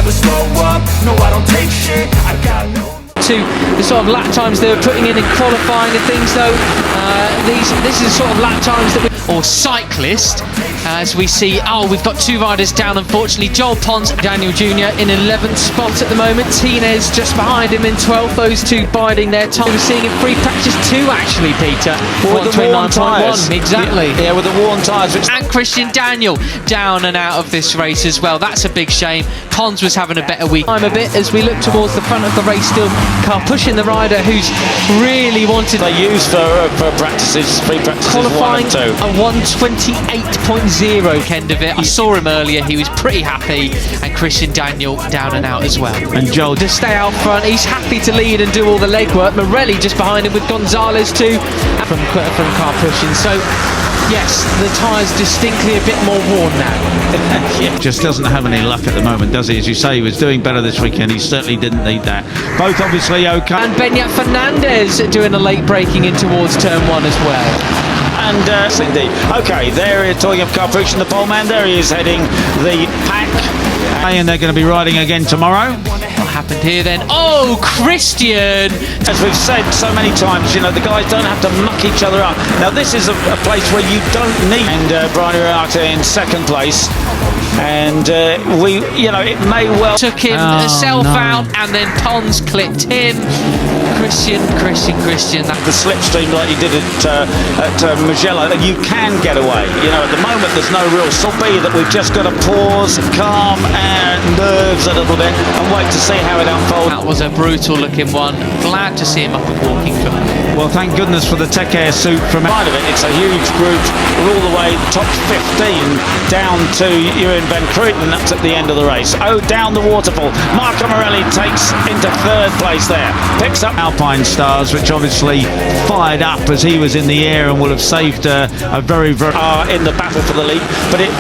never slow up, no I don't take shit, I got no... To the sort of lap times they were putting in qualifying and things though, this is the sort of lap times that or cyclist, as we see, we've got two riders down unfortunately. Joel Pons, Daniel Jr. in 11th spot at the moment, Tinez just behind him in 12th, those two biding their time. We're seeing in free practice 2 actually, Peter. With the worn tyres. Exactly. Yeah, with the worn tyres. And Christian Daniel down and out of this race as well. That's a big shame. Pons was having a better week. I'm a bit as we look towards the front of the race still. Car pushing the rider who's really wanted. They use for practices, free practices qualifying 1 and 2. A 1:28.0 end of it. I saw him earlier, he was pretty happy, and Christian Daniel down and out as well. And Joel to stay out front, he's happy to lead and do all the legwork. Morelli just behind him with Gonzalez too from car pushing. So yes, the tyres distinctly a bit more worn now. just doesn't have any luck at the moment, does he? As you say, he was doing better this weekend. He certainly didn't need that. Both obviously okay. And Beñat Fernandez doing a late braking in towards turn 1 as well. And indeed. Okay, there talking of car pushing, the pole man, there he is heading the pack. And they're going to be riding again tomorrow. What happened here then? Oh, Christian! As we've said so many times, you know, the guys don't have to muck each other up. Now this is a place where you don't need. And Brian Uriarte in 2nd place. And it may well took him out, and then Pons clipped him. Christian. The slipstream like you did at Mugello, you can get away. You know, at the moment there's no real be that we've just got to pause, calm and nerves a little bit and wait to see how it unfolds. That was a brutal looking one. Glad to see him up and walking from it. Well, thank goodness for the Tech Air suit from out of it. It's a huge group. We're all the way top 15 down to Ewan Van Cruden. That's at the end of the race. Down the waterfall. Marco Morelli takes into 3rd place there. Picks up Alpine Stars, which obviously fired up as he was in the air and will have saved a very in the battle for the lead. But it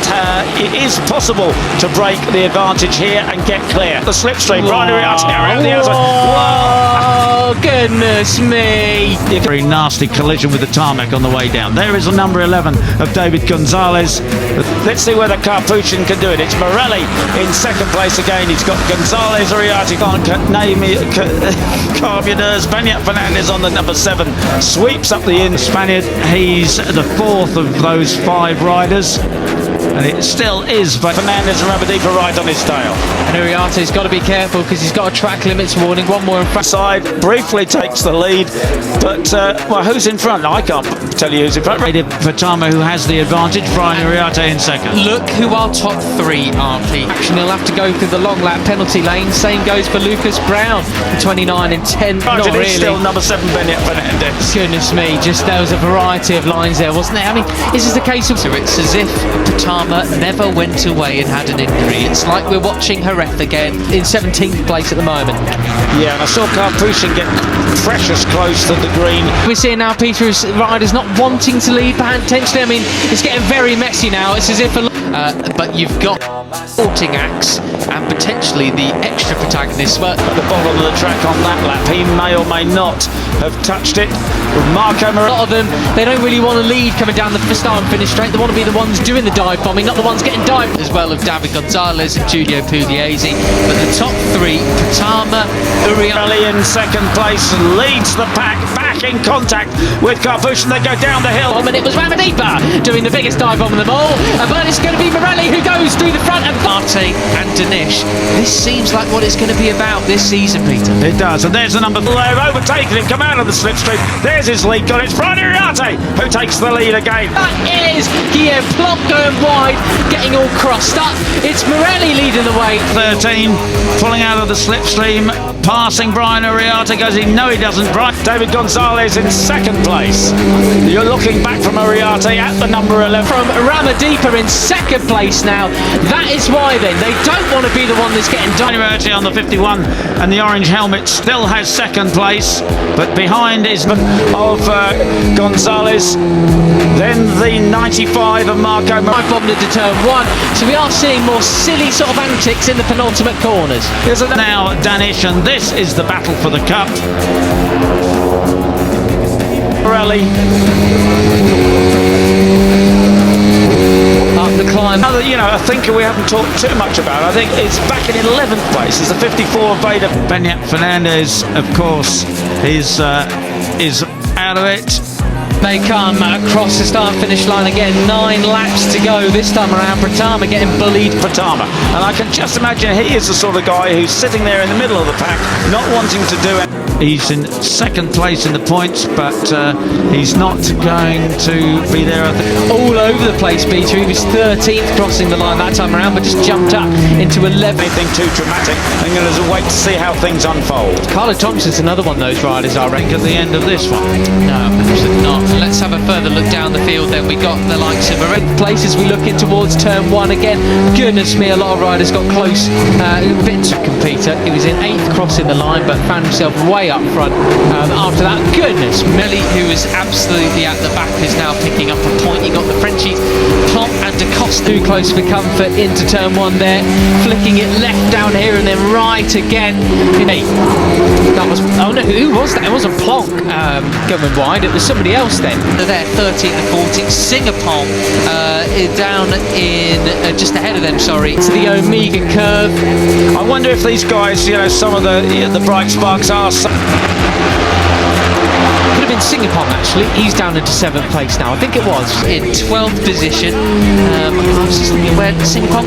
is possible to break the advantage here and get clear. The slipstream, right around the outside. Oh, goodness me. Very nasty collision with the tarmac on the way down. There is a number 11 of David Gonzalez. Let's see whether Carpuchin can do it. It's Morelli in 2nd place again. He's got Gonzalez, Uriarte, can't name it. Carburetors. Beñat Fernandez on the number 7. Sweeps up the in. Spaniard, he's the 4th of those 5 riders. And it still is, but Fernandez and Rabadipa right on his tail. And Uriarte's got to be careful because he's got a track limits warning. One more in front. Side briefly takes the lead, but who's in front? I can't tell you who's in front. Pratama, who has the advantage. Brian Uriarte in 2nd. Look who our top 3 are, Pete. Action, he'll have to go through the long lap penalty lane. Same goes for Lucas Brown, 29 and 10. Not really. Still number 7, Beñat Fernandez. Goodness me, just there was a variety of lines there, wasn't there? I mean, this is the case of it's as if Pratama never went away and had an injury. It's like we're watching Jerez again in 17th place at the moment. Yeah, and I saw Carpuchin get precious close to the green. We're seeing now Peter's riders not wanting to lead potentially. I mean, it's getting very messy now. It's as if but you've got sporting acts and potentially the extra protagonists. But at the bottom of the track on that lap, he may or may not have touched it. Marco Morelli. A lot of them, they don't really want to lead coming down the start and finish straight. They want to be the ones doing the dive bombing, not the ones getting dive as well of David Gonzalez and Giulio Pugliese. But the top 3, Pratama, Uriarte in 2nd place, leads the pack, back in contact with Carpuchin. They go down the hill. And it was Rabadipa doing the biggest dive bomb of them all. But it's going to be Morelli who goes through the front, and Arte and Danish. This seems like what it's going to be about this season, Peter. It does. And there's the number. They've overtaken him, come out of the slipstream. There's his lead got. It's Brian Uriarte who takes the lead again. That is Guillaume Plop going wide, getting all crossed up. It's Morelli leading the way. 13, pulling out of the slipstream, passing Brian Uriarte, goes he? No, he doesn't. David Gonzalez in 2nd place. You're looking back from Uriarte at the number 11. From Rabadipa in 2nd place now. That is why then they don't want to be the one that's getting done. Uriarte on the 51 and the orange helmet still has 2nd place, but behind is of Gonzalez. Then the 95 of Marco Morelli. Bombed into turn 1. So we are seeing more silly sort of antics in the penultimate corners. Now Danish, and this is the battle for the cup. Morelli. the climb. Another, a thinker we haven't talked too much about, I think, is back in 11th place. It's the 54 Veda. Benyat Fernandez, of course, is out of it. They come across the start-finish line again. 9 laps to go. This time around, Pratama getting bullied. Pratama. And I can just imagine he is the sort of guy who's sitting there in the middle of the pack, not wanting to do it. He's in second place in the points, but he's not going to be there. All over the place, Peter. He was 13th crossing the line that time around, but just jumped up into 11th. Anything too dramatic. I'm going to wait to see how things unfold. Carlo Thompson's another one of those riders, I reckon. At the end of this one. No, absolutely not. Let's have a further look down the field then. We got the likes of places we look in towards turn 1 again. Goodness me, a lot of riders got close. A bit to Peter. He was in 8th crossing the line, but found himself way up front. After that, goodness, Melli, who was absolutely at the back, is now picking up a point. You got the Frenchies, Plomp and De Costa too close for comfort into turn 1 there, flicking it left down here and then right again. That was, oh no, who was that? It wasn't Plonk going wide, it was somebody else then. They're 13th and 14th. Singapore down in just ahead of them, sorry, to the Omega curve. I wonder if these guys, some of the bright sparks are. Could have been Singapore actually. He's down into 7th place now. I think it was in 12th position. I was just thinking where Singapore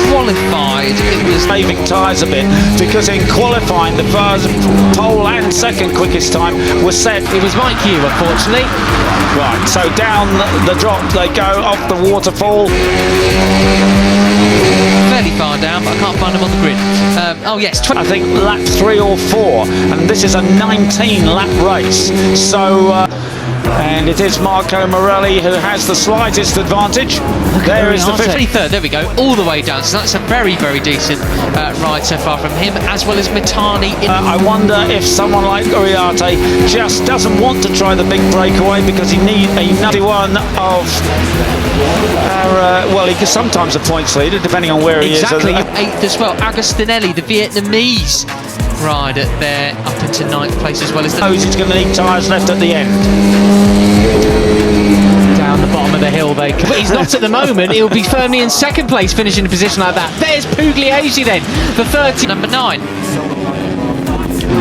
qualified. It was Saving tyres a bit because in qualifying the first pole and second quickest time was set. It was Mike Hugh, unfortunately. Right, so down the drop they go off the waterfall. Fairly far down, but I can't find him on the grid. Oh yes, I think lap 3 or 4, and this is a 19-lap race. So, and it is Marco Morelli who has the slightest advantage. There is the 53rd. There we go, all the way down. So that's a very, very decent ride so far from him, as well as Mitani. I wonder if someone like Uriarte just doesn't want to try the big breakaway because he needs another one of. Well, he could sometimes a points leader depending on where he is. Exactly, 8th as well. Agostinelli, the Vietnamese rider there, up into 9th place as well as the. He's going to need tyres left at the end. Down the bottom of the hill they come. But he's not at the moment. He'll be firmly in 2nd place, finishing in a position like that. There's Pugliese then, the 30, number 9.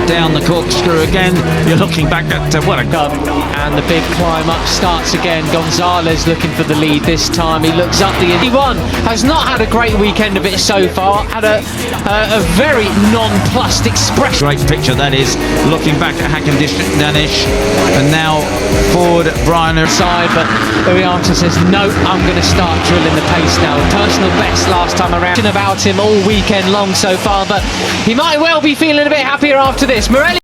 Down the corkscrew again. You're looking back at what a Up, and the big climb up starts again. Gonzalez looking for the lead this time. He looks up the 81. Has not had a great weekend of it so far. Had a very nonplussed expression. great picture that is. Looking back at Hacken District Danish, and now forward Brian side, but Uriarte says no, I'm going to start drilling the pace now. Personal best last time around. About him all weekend long so far, but he might well be feeling a bit happier after this. Morelli